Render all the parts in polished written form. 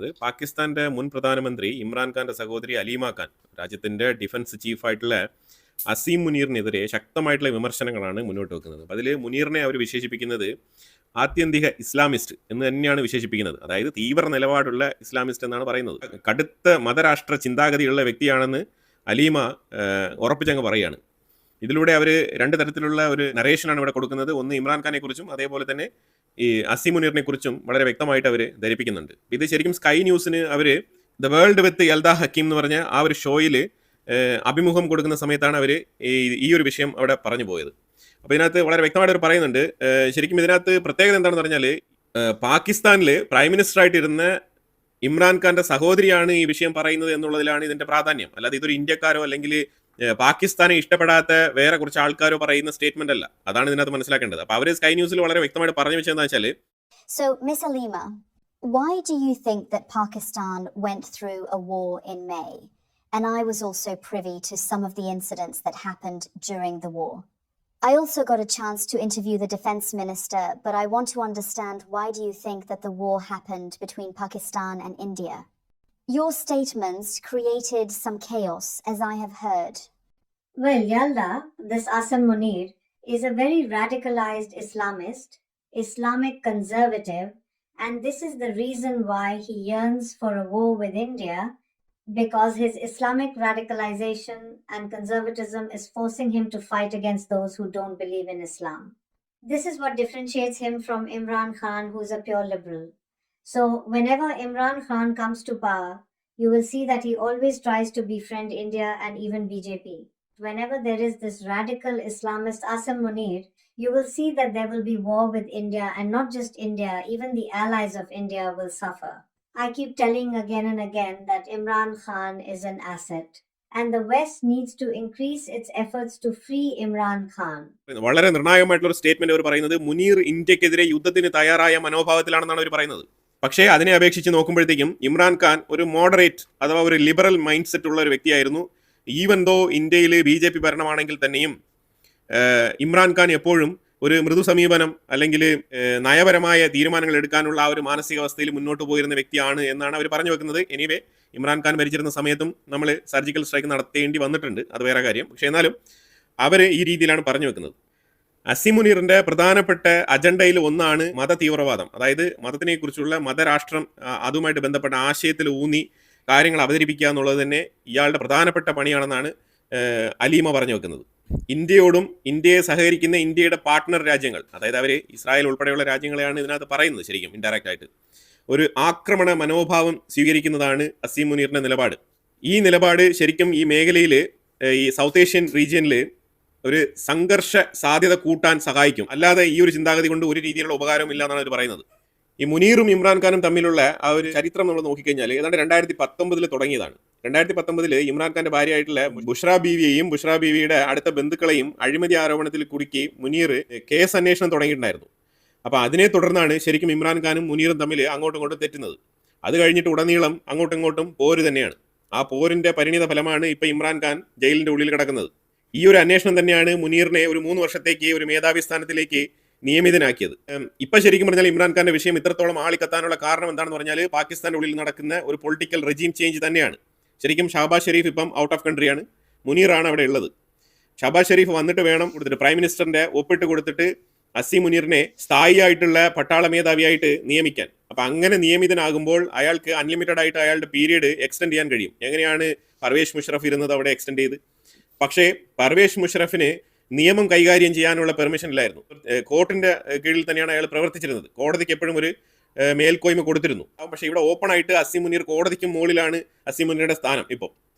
പറയുന്നത് പാകിസ്ഥാന്റെ മുൻ പ്രധാനമന്ത്രി ഇമ്രാൻഖാന്റെ സഹോദരി അലീമ ഖാൻ രാജ്യത്തിന്റെ ഡിഫൻസ് ചീഫായിട്ടുള്ള അസീം മുനീറിനെതിരെ ശക്തമായിട്ടുള്ള വിമർശനങ്ങളാണ് മുന്നോട്ട് വെക്കുന്നത്. അതിൽ മുനീറിനെ അവർ വിശേഷിപ്പിക്കുന്നത് ആത്യന്തിക ഇസ്ലാമിസ്റ്റ് എന്ന് തന്നെയാണ് വിശേഷിപ്പിക്കുന്നത്. അതായത് തീവ്ര നിലപാടുള്ള ഇസ്ലാമിസ്റ്റ് എന്നാണ് പറയുന്നത്. കടുത്ത മതരാഷ്ട്ര ചിന്താഗതിയുള്ള വ്യക്തിയാണെന്ന് അലീമ ഉറപ്പിച്ചങ്ങ് പറയുകയാണ്. ഇതിലൂടെ അവർ രണ്ട് തരത്തിലുള്ള ഒരു നരേഷനാണ് ഇവിടെ കൊടുക്കുന്നത്. ഒന്ന് ഇമ്രാൻഖാനെ കുറിച്ചും അതേപോലെ തന്നെ ഈ അസീം മുനീറിനെ കുറിച്ചും വളരെ വ്യക്തമായിട്ട് അവർ ധരിപ്പിക്കുന്നുണ്ട്. ഇത് ശരിക്കും സ്കൈ ന്യൂസിന് അവർ the world with Yalda Hakim എന്ന് പറഞ്ഞ ആ ഒരു ഷോയിൽ അഭിമുഖം കൊടുക്കുന്ന സമയത്താണ് അവർ ഈ ഒരു വിഷയം അവിടെ പറഞ്ഞു പോയത്. അപ്പോൾ ഇതിനകത്ത് വളരെ വ്യക്തമായിട്ട് അവർ പറയുന്നുണ്ട്. ശരിക്കും ഇതിനകത്ത് പ്രത്യേകത എന്താണെന്ന് പറഞ്ഞാൽ പാകിസ്ഥാനിൽ പ്രൈം മിനിസ്റ്ററായിട്ട് ഇരുന്ന ഇമ്രാൻഖാന്റെ സഹോദരിയാണ് ഈ വിഷയം പറയുന്നത് എന്നുള്ളതിലാണ് ഇതിന്റെ പ്രാധാന്യം. അല്ലാതെ ഇതൊരു ഇന്ത്യക്കാരോ അല്ലെങ്കിൽ പാകിസ്ഥാനെ ഇഷ്ടപ്പെടാത്ത വേറെ കുറച്ച് ആൾക്കാരോ പറയുന്ന സ്റ്റേറ്റ്മെന്റ് അല്ല. അതാണ് ഇതിനകത്ത് മനസ്സിലാക്കേണ്ടത്. അപ്പോൾ അവർ സ്കൈ ന്യൂസിൽ വളരെ വ്യക്തമായിട്ട് പറഞ്ഞു വെച്ചതെന്ന് വെച്ചാൽ So, Miss Alima, why do you think that Pakistan went through a war in May? And I was also privy to some of the incidents that happened during the war. I also got a chance to interview the defense minister, but I want to understand, why do you think that the war happened between Pakistan and India? Your statements created some chaos, as I have heard. Well, Yalda, this Asim Munir is a very radicalized Islamist, Islamic conservative, and this is the reason why he yearns for a war with India, because his Islamic radicalization and conservatism is forcing him to fight against those who don't believe in Islam. This is what differentiates him from Imran Khan, who's a pure liberal. So, whenever Imran Khan comes to power, you will see that he always tries to befriend India and even BJP. Whenever there is this radical Islamist Asim Munir, you will see that there will be war with India, and not just India, even the allies of India will suffer. I keep telling again and again that Imran Khan is an asset, and the West needs to increase its efforts to free Imran Khan. വളരെ നിർണായകമായിട്ടുള്ള ഒരു statement അവർ പറയുന്നത് മുനീർ ഇന്ത്യക്കെതിരെ യുദ്ധത്തിന് തയ്യാറായ മനോഭാവത്തിലാണെന്നാണ് അവർ പറയുന്നത്. പക്ഷേ അതിനെ അപേക്ഷിച്ച് നോക്കുമ്പോഴത്തേക്കും ഇമ്രാൻഖാൻ ഒരു മോഡറേറ്റ് അഥവാ ഒരു ലിബറൽ മൈൻഡ് സെറ്റ് ഉള്ള ഒരു വ്യക്തിയായിരുന്നു. ഈവൻ ദോ ഇന്ത്യയിൽ BJP ഭരണമാണെങ്കിൽ തന്നെയും ഇമ്രാൻഖാൻ എപ്പോഴും ഒരു മൃദു സമീപനം അല്ലെങ്കിൽ നയപരമായ തീരുമാനങ്ങൾ എടുക്കാനുള്ള ആ ഒരു മാനസികാവസ്ഥയിൽ മുന്നോട്ട് പോയിരുന്ന വ്യക്തിയാണ് എന്നാണ് അവർ പറഞ്ഞു വെക്കുന്നത്. എനിവേ ഇമ്രാൻഖാൻ ഭരിച്ചിരുന്ന സമയത്തും നമ്മൾ സർജിക്കൽ സ്ട്രൈക്ക് നടത്തേണ്ടി വന്നിട്ടുണ്ട്, അത് വേറെ കാര്യം. പക്ഷേ എന്നാലും അവർ ഈ രീതിയിലാണ് പറഞ്ഞു വെക്കുന്നത്. അസീം മുനീറിന്റെ പ്രധാനപ്പെട്ട അജണ്ടയിൽ ഒന്നാണ് മത തീവ്രവാദം. അതായത് മതത്തിനെ കുറിച്ചുള്ള മതരാഷ്ട്രം, അതുമായിട്ട് ബന്ധപ്പെട്ട ആശയത്തിൽ ഊന്നി കാര്യങ്ങൾ അവതരിപ്പിക്കുക എന്നുള്ളത് തന്നെ ഇയാളുടെ പ്രധാനപ്പെട്ട പണിയാണെന്നാണ് അലീമ പറഞ്ഞു വെക്കുന്നത്. ഇന്ത്യയോടും ഇന്ത്യയെ സഹകരിക്കുന്ന ഇന്ത്യയുടെ പാർട്ട്ണർ രാജ്യങ്ങൾ, അതായത് അവർ ഇസ്രായേൽ ഉൾപ്പെടെയുള്ള രാജ്യങ്ങളെയാണ് ഇതിനകത്ത് പറയുന്നത്. ശരിക്കും ഇൻഡയറക്റ്റ് ആയിട്ട് ഒരു ആക്രമണ മനോഭാവം സ്വീകരിക്കുന്നതാണ് അസീം മുനീറിന്റെ നിലപാട്. ഈ നിലപാട് ശരിക്കും ഈ മേഖലയിൽ, ഈ സൗത്ത് ഏഷ്യൻ റീജിയനിൽ ഒരു സംഘർഷ സാധ്യത കൂട്ടാൻ സഹായിക്കും. അല്ലാതെ ഈ ഒരു ചിന്താഗതി കൊണ്ട് ഒരു രീതിയിലുള്ള ഉപകാരവും ഇല്ല എന്നാണ് അവർ പറയുന്നത്. ഈ മുനീറും ഇമ്രാൻഖാനും തമ്മിലുള്ള ആ ഒരു ചരിത്രം നമ്മൾ നോക്കിക്കഴിഞ്ഞാൽ ഏതാണ്ട് 2019 തുടങ്ങിയതാണ്. 2019 ഇമ്രാൻഖാന്റെ ഭാര്യയായിട്ടുള്ള ബുഷ്ര ബീവിയെയും ബുഷ്ര ബീവിയുടെ അടുത്ത ബന്ധുക്കളെയും അഴിമതി ആരോപണത്തിൽ കുടുക്കി മുനീർ കേസ് അന്വേഷണം തുടങ്ങിയിട്ടുണ്ടായിരുന്നു. അപ്പോൾ അതിനെ തുടർന്നാണ് ശരിക്കും ഇമ്രാൻഖാനും മുനീറും തമ്മിൽ അങ്ങോട്ടും ഇങ്ങോട്ടും തെറ്റുന്നത്. അത് കഴിഞ്ഞിട്ട് ഉടനീളം അങ്ങോട്ടും ഇങ്ങോട്ടും പോര് തന്നെയാണ്. ആ പോരിന്റെ പരിണിത ഫലമാണ് ഇപ്പം ഇമ്രാൻഖാൻ ജയിലിന്റെ ഉള്ളിൽ കിടക്കുന്നത്. ഈ ഒരു അന്വേഷണം തന്നെയാണ് മുനീറിനെ ഒരു 3 വർഷത്തേക്ക് ഒരു മേധാവി സ്ഥാനത്തിലേക്ക് നിയമിതനാക്കിയത്. ഇപ്പം ശരിക്കും പറഞ്ഞാൽ ഇമ്രാൻഖാന്റെ വിഷയം ഇത്രത്തോളം ആളിക്കത്താനുള്ള കാരണം എന്താണെന്ന് പറഞ്ഞാൽ പാകിസ്ഥാന്റെ ഉള്ളിൽ നടക്കുന്ന ഒരു പൊളിറ്റിക്കൽ റെജീം ചേഞ്ച് തന്നെയാണ്. ശരിക്കും ഷഹബാസ് ഷെരീഫ് ഇപ്പം ഔട്ട് ഓഫ് കൺട്രിയാണ്, മുനീറാണ് അവിടെ ഉള്ളത്. ഷഹബാസ് ഷെരീഫ് വന്നിട്ട് വേണം കൊടുത്തിട്ട് പ്രൈം മിനിസ്റ്ററിന്റെ ഒപ്പിട്ട് കൊടുത്തിട്ട് അസീം മുനീറിനെ സ്ഥായിയായിട്ടുള്ള പട്ടാള മേധാവിയായിട്ട് നിയമിക്കാൻ. അപ്പം അങ്ങനെ നിയമിതനാകുമ്പോൾ അയാൾക്ക് അൺലിമിറ്റഡ് ആയിട്ട് അയാളുടെ പീരീഡ് എക്സ്റ്റെൻഡ് ചെയ്യാൻ കഴിയും. എങ്ങനെയാണ് പർവേഷ് മുഷറഫ് ഇരുന്നത് അവിടെ എക്സ്റ്റെൻഡ് ചെയ്ത്? പക്ഷേ പർവേഷ് മുഷറഫിന് നിയമം കൈകാര്യം ചെയ്യാനുള്ള പെർമിഷൻ ഇല്ലായിരുന്നു. കോർട്ടിന്റെ കീഴിൽ തന്നെയാണ് അയാൾ പ്രവർത്തിച്ചിരുന്നത്. കോടതിക്ക് എപ്പോഴും ഒരു മേൽക്കോയ്മ കൊടുത്തിരുന്നു. പക്ഷേ ഇവിടെ ഓപ്പൺ ആയിട്ട് അസീം മുനീർ കോടതിക്കും മുകളിലാണ് അസീം മുനീറിന്റെ സ്ഥാനം ഇപ്പോൾ.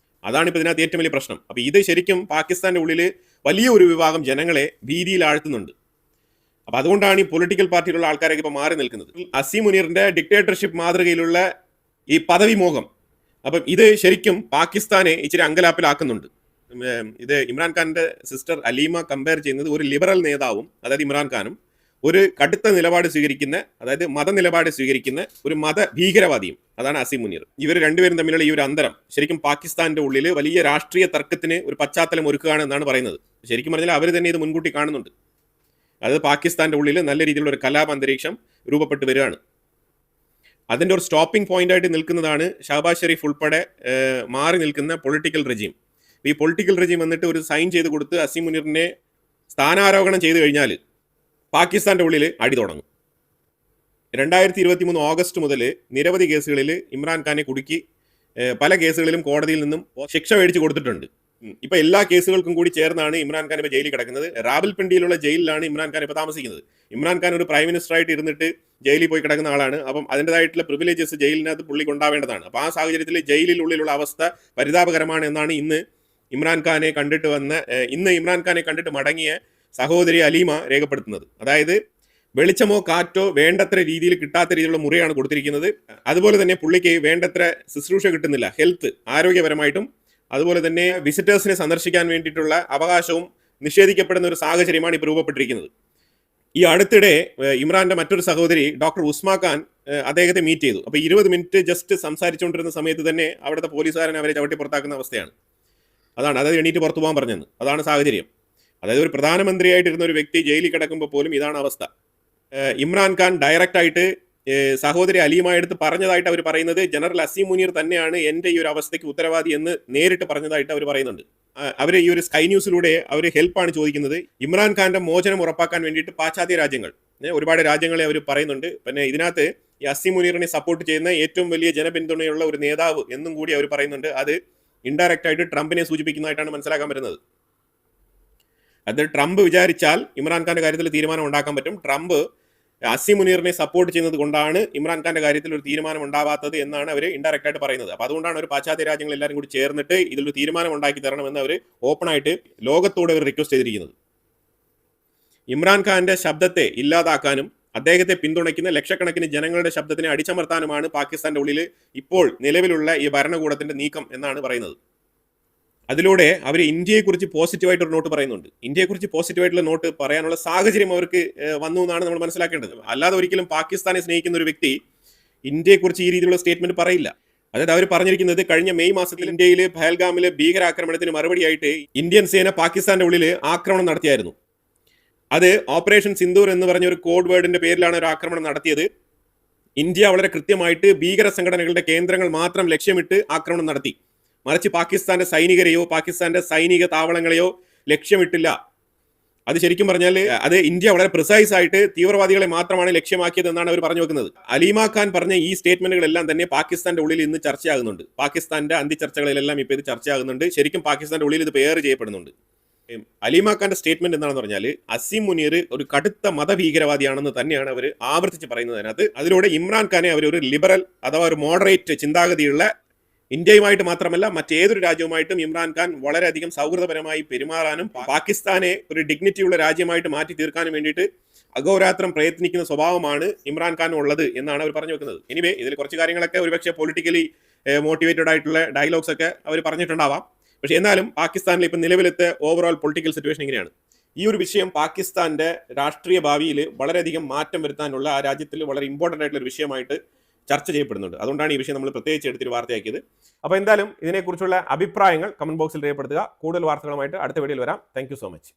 അതാണ് ഇപ്പോൾ ഇതിനകത്ത് ഏറ്റവും വലിയ പ്രശ്നം. അപ്പോൾ ഇത് ശരിക്കും പാകിസ്ഥാന്റെ ഉള്ളിൽ വലിയ ഒരു വിഭാഗം ജനങ്ങളെ ഭീതിയിൽ ആഴ്ത്തുന്നുണ്ട്. അപ്പോൾ അതുകൊണ്ടാണ് ഈ പൊളിറ്റിക്കൽ പാർട്ടിയിലുള്ള ആൾക്കാരൊക്കെ ഇപ്പോൾ മാറി നിൽക്കുന്നത്. അസീം മുനീറിന്റെ ഡിക്റ്റേറ്റർഷിപ്പ് മാതൃകയിലുള്ള ഈ പദവി മോഹം, അപ്പം ഇത് ശരിക്കും പാകിസ്ഥാനെ ഇച്ചിരി അങ്കലാപ്പിലാക്കുന്നുണ്ട്. ഇത് ഇമ്രാൻഖാന്റെ സിസ്റ്റർ അലീമ കമ്പയർ ചെയ്യുന്നത് ഒരു ലിബറൽ നേതാവും, അതായത് ഇമ്രാൻഖാനും, ഒരു കടുത്ത നിലപാട് സ്വീകരിക്കുന്ന, അതായത് മതനിലപാട് സ്വീകരിക്കുന്ന ഒരു മത ഭീകരവാദിയും, അതാണ് അസീം മുനീർ. ഇവർ രണ്ടുപേരും തമ്മിലുള്ള ഈ ഒരു അന്തരം ശരിക്കും പാകിസ്ഥാന്റെ ഉള്ളിൽ വലിയ രാഷ്ട്രീയ തർക്കത്തിന് ഒരു പശ്ചാത്തലം ഒരുക്കുകയാണ് എന്നാണ് പറയുന്നത്. ശരിക്കും പറഞ്ഞാൽ അവർ തന്നെ ഇത് മുൻകൂട്ടി കാണുന്നുണ്ട്. അതായത് പാകിസ്ഥാന്റെ ഉള്ളിൽ നല്ല രീതിയിലുള്ള ഒരു കലാപ അന്തരീക്ഷം രൂപപ്പെട്ടു വരികയാണ്. അതിൻ്റെ ഒരു സ്റ്റോപ്പിംഗ് പോയിന്റ് ആയിട്ട് നിൽക്കുന്നതാണ് ഷഹബാസ് ഷെരീഫ് ഉൾപ്പെടെ മാറി നിൽക്കുന്ന പൊളിറ്റിക്കൽ റെജീം. ഈ പൊളിറ്റിക്കൽ റെജീം വന്നിട്ട് ഒരു സൈൻ ചെയ്ത് കൊടുത്ത് അസീം മുനീറിനെ സ്ഥാനാരോഹണം ചെയ്തു കഴിഞ്ഞാൽ പാകിസ്ഥാൻ്റെ ഉള്ളിൽ അടി തുടങ്ങും. 2023 ഓഗസ്റ്റ് മുതൽ നിരവധി കേസുകളിൽ ഇമ്രാൻഖാനെ കുടുക്കി പല കേസുകളിലും കോടതിയിൽ നിന്നും ശിക്ഷ മേടിച്ച് കൊടുത്തിട്ടുണ്ട്. ഇപ്പൊ എല്ലാ കേസുകൾക്കും കൂടി ചേർന്നാണ് ഇമ്രാൻഖാൻ ഇപ്പോൾ ജയിലിൽ കിടക്കുന്നത്. റാവൽപിണ്ടിയിലുള്ള ജയിലിലാണ് ഇമ്രാൻഖാൻ ഇപ്പോൾ താമസിക്കുന്നത്. ഇമ്രാൻഖാൻ ഒരു പ്രൈം മിനിസ്റ്റർ ആയിട്ട് ഇരുന്നിട്ട് ജയിലിൽ പോയി കിടക്കുന്ന ആളാണ്. അപ്പം അതിൻ്റെതായിട്ടുള്ള പ്രിവിലേജസ് ജയിലിനകത്ത് പുള്ളിക്ക് ഉണ്ടാവേണ്ടതാണ്. അപ്പോൾ ആ സാഹചര്യത്തിൽ ജയിലിനുള്ളിലുള്ള അവസ്ഥ പരിതാപകരമാണ് എന്നാണ് ഇന്ന് ഇമ്രാൻഖാനെ കണ്ടിട്ട് മടങ്ങിയ സഹോദരി അലീമ രേഖപ്പെടുത്തുന്നത്. അതായത് വെളിച്ചമോ കാറ്റോ വേണ്ടത്ര രീതിയിൽ കിട്ടാത്ത രീതിയിലുള്ള മുറിയാണ് കൊടുത്തിരിക്കുന്നത്. അതുപോലെ തന്നെ പുള്ളിക്ക് വേണ്ടത്ര ശുശ്രൂഷ കിട്ടുന്നില്ല, ഹെൽത്ത് ആരോഗ്യപരമായിട്ടും. അതുപോലെ തന്നെ വിസിറ്റേഴ്സിനെ സന്ദർശിക്കാൻ വേണ്ടിയിട്ടുള്ള അവകാശവും നിഷേധിക്കപ്പെടുന്ന ഒരു സാഹചര്യമാണ് ഇപ്പോൾ രൂപപ്പെട്ടിരിക്കുന്നത്. ഈ അടുത്തിടെ ഇമ്രാന്റെ മറ്റൊരു സഹോദരി ഡോക്ടർ ഉസ്മാ ഖാൻ അദ്ദേഹത്തെ മീറ്റ് ചെയ്തു. അപ്പോൾ 20 മിനിറ്റ് ജസ്റ്റ് സംസാരിച്ചുകൊണ്ടിരുന്ന സമയത്ത് തന്നെ അവിടുത്തെ പോലീസുകാരൻ അവരെ ചവിട്ടി പുറത്താക്കുന്ന അവസ്ഥയാണ്. അതായത് എണീറ്റ് പുറത്തു പോകാൻ പറഞ്ഞത്. അതാണ് സാഹചര്യം. അതായത് ഒരു പ്രധാനമന്ത്രിയായിട്ടിരുന്ന ഒരു വ്യക്തി ജയിലിൽ കിടക്കുമ്പോൾ പോലും ഇതാണ് അവസ്ഥ. ഇമ്രാൻഖാൻ ഡയറക്റ്റ് ആയിട്ട് സഹോദരി അലീമ എടുത്ത് പറഞ്ഞതായിട്ട് അവർ പറയുന്നത് ജനറൽ അസീം മുനീർ തന്നെയാണ് എൻ്റെ ഈ ഒരു അവസ്ഥയ്ക്ക് ഉത്തരവാദി എന്ന് നേരിട്ട് പറഞ്ഞതായിട്ട് അവർ പറയുന്നുണ്ട്. അവർ ഈ ഒരു സ്കൈ ന്യൂസിലൂടെ അവർ ഹെൽപ്പാണ് ചോദിക്കുന്നത്. ഇമ്രാൻഖാന്റെ മോചനം ഉറപ്പാക്കാൻ വേണ്ടിയിട്ട് പാശ്ചാത്യ രാജ്യങ്ങൾ, ഒരുപാട് രാജ്യങ്ങളെ അവർ പറയുന്നുണ്ട്. പിന്നെ ഇതിനകത്ത് ഈ അസീം മുനീറിനെ സപ്പോർട്ട് ചെയ്യുന്ന ഏറ്റവും വലിയ ജനപിന്തുണയുള്ള ഒരു നേതാവ് എന്നും കൂടി അവർ പറയുന്നുണ്ട്. അത് ഇൻഡയറക്റ്റ് ആയിട്ട് ട്രംപിനെ സൂചിപ്പിക്കുന്നതായിട്ടാണ് മനസ്സിലാക്കാൻ പറ്റുന്നത്. അത് ട്രംപ് വിചാരിച്ചാൽ ഇമ്രാൻഖാന്റെ കാര്യത്തിൽ തീരുമാനം ഉണ്ടാക്കാൻ പറ്റും. ട്രംപ് അസീം മുനീറിനെ സപ്പോർട്ട് ചെയ്യുന്നത് കൊണ്ടാണ് ഇമ്രാൻഖാന്റെ കാര്യത്തിൽ ഒരു തീരുമാനം ഉണ്ടാവാത്തത് എന്നാണ് അവർ ഇൻഡയറക്റ്റ് ആയിട്ട് പറയുന്നത്. അപ്പോൾ അതുകൊണ്ടാണ് ഒരു പാശ്ചാത്യ രാജ്യങ്ങൾ എല്ലാവരും കൂടി ചേർന്നിട്ട് ഇതിലൊരു തീരുമാനം ഉണ്ടാക്കി തരണമെന്ന് അവർ ഓപ്പണായിട്ട് ലോകത്തോട് അവർ റിക്വസ്റ്റ് ചെയ്തിരിക്കുന്നത്. ഇമ്രാൻഖാന്റെ ശബ്ദത്തെ ഇല്ലാതാക്കാനും അദ്ദേഹത്തെ പിന്തുണയ്ക്കുന്ന ലക്ഷക്കണക്കിന് ജനങ്ങളുടെ ശബ്ദത്തിനെ അടിച്ചമർത്താനുമാണ് പാകിസ്ഥാന്റെ ഉള്ളിൽ ഇപ്പോൾ നിലവിലുള്ള ഈ ഭരണകൂടത്തിന്റെ നീക്കം എന്നാണ് പറയുന്നത്. അതിലൂടെ അവർ ഇന്ത്യയെക്കുറിച്ച് പോസിറ്റീവായിട്ടൊരു നോട്ട് പറയുന്നുണ്ട്. ഇന്ത്യയെക്കുറിച്ച് പോസിറ്റീവായിട്ടുള്ള നോട്ട് പറയാനുള്ള സാഹചര്യം അവർക്ക് വന്നു എന്നാണ് നമ്മൾ മനസ്സിലാക്കേണ്ടത്. അല്ലാതെ ഒരിക്കലും പാകിസ്ഥാനെ സ്നേഹിക്കുന്ന ഒരു വ്യക്തി ഇന്ത്യയെക്കുറിച്ച് ഈ രീതിയിലുള്ള സ്റ്റേറ്റ്മെന്റ് പറയില്ല. അതായത് അവർ പറഞ്ഞിരിക്കുന്നത് കഴിഞ്ഞ മെയ് മാസത്തിൽ ഇന്ത്യയിൽ പഹൽഗാമിലെ ഭീകരാക്രമണത്തിന് മറുപടിയായിട്ട് ഇന്ത്യൻ സേന പാകിസ്ഥാന്റെ ഉള്ളിൽ ആക്രമണം നടത്തിയായിരുന്നു. അത് ഓപ്പറേഷൻ സിന്ദൂർ എന്ന് പറഞ്ഞ ഒരു കോഡ് വേർഡിന്റെ പേരിലാണ് ഒരു ആക്രമണം നടത്തിയത്. ഇന്ത്യ വളരെ കൃത്യമായിട്ട് ഭീകര സംഘടനകളുടെ കേന്ദ്രങ്ങൾ മാത്രം ലക്ഷ്യമിട്ട് ആക്രമണം നടത്തി. മറിച്ച് പാകിസ്ഥാന്റെ സൈനികരെയോ പാകിസ്ഥാന്റെ സൈനിക താവളങ്ങളെയോ ലക്ഷ്യമിട്ടില്ല. അത് ശരിക്കും പറഞ്ഞാൽ അത് ഇന്ത്യ വളരെ പ്രിസൈസ് ആയിട്ട് തീവ്രവാദികളെ മാത്രമാണ് ലക്ഷ്യമാക്കിയത് എന്നാണ് അവർ പറഞ്ഞു വെക്കുന്നത്. അലീമ ഖാൻ പറഞ്ഞ ഈ സ്റ്റേറ്റ്മെന്റുകളെല്ലാം തന്നെ പാകിസ്ഥാന്റെ ഉള്ളിൽ ഇന്ന് ചർച്ചയാകുന്നുണ്ട്. പാകിസ്ഥാന്റെ അന്തിച്ചർച്ചകളിലെല്ലാം ഇപ്പോൾ ഇത് ചർച്ചയാകുന്നുണ്ട്. ശരിക്കും പാകിസ്ഥാന്റെ ഉള്ളിൽ ഇത് പേർ ചെയ്യപ്പെടുന്നുണ്ട്. അലീമ ഖാന്റെ സ്റ്റേറ്റ്മെന്റ് എന്താണെന്ന് പറഞ്ഞാൽ അസീം മുനീർ ഒരു കടുത്ത മതഭീകരവാദിയാണെന്ന് തന്നെയാണ് അവർ ആവർത്തിച്ച് പറയുന്നതിനകത്ത്. അതിലൂടെ ഇമ്രാൻഖാനെ അവർ ഒരു ലിബറൽ അഥവാ ഒരു മോഡറേറ്റ് ചിന്താഗതിയുള്ള, ഇന്ത്യയുമായിട്ട് മാത്രമല്ല മറ്റേതൊരു രാജ്യവുമായിട്ടും ഇമ്രാൻഖാൻ വളരെയധികം സൗഹൃദപരമായി പെരുമാറാനും പാകിസ്ഥാനെ ഒരു ഡിഗ്നിറ്റിയുള്ള രാജ്യമായിട്ട് മാറ്റി തീർക്കാനും വേണ്ടിയിട്ട് അഹോരാത്രം പ്രയത്നിക്കുന്ന സ്വഭാവമാണ് ഇമ്രാൻഖാൻ ഉള്ളത് എന്നാണ് അവർ പറഞ്ഞു വെക്കുന്നത്. എനിവേ ഇതിൽ കുറച്ച് കാര്യങ്ങളൊക്കെ ഒരുപക്ഷെ പൊളിറ്റിക്കലി മോട്ടിവേറ്റഡ് ആയിട്ടുള്ള ഡയലോഗ്സ് ഒക്കെ അവർ പറഞ്ഞിട്ടുണ്ടാവാം. പക്ഷേ എന്നാലും പാകിസ്ഥാനിൽ ഇപ്പം നിലവിലത്തെ ഓവറോൾ പൊളിറ്റിക്കൽ സിറ്റുവേഷൻ ഇങ്ങനെയാണ്. ഈ ഒരു വിഷയം പാകിസ്ഥാന്റെ രാഷ്ട്രീയ ഭാവിയിൽ വളരെയധികം മാറ്റം വരുത്താനുള്ള ആ രാജ്യത്തിൽ വളരെ ഇമ്പോർട്ടൻ്റ് ആയിട്ടുള്ള ഒരു വിഷയമായിട്ട് ചർച്ച ചെയ്യപ്പെടുന്നുണ്ട്. അതുകൊണ്ടാണ് ഈ വിഷയം നമ്മൾ പ്രത്യേകിച്ച് എടുത്തൊരു വാർത്തയാക്കിയത്. അപ്പോൾ എന്തായാലും ഇതിനെക്കുറിച്ചുള്ള അഭിപ്രായങ്ങൾ കമന്റ് ബോക്സിൽ രേഖപ്പെടുത്തുക. കൂടുതൽ വാർത്തകളുമായിട്ട് അടുത്ത വീഡിയോയിൽ വരാം. Thank you so much.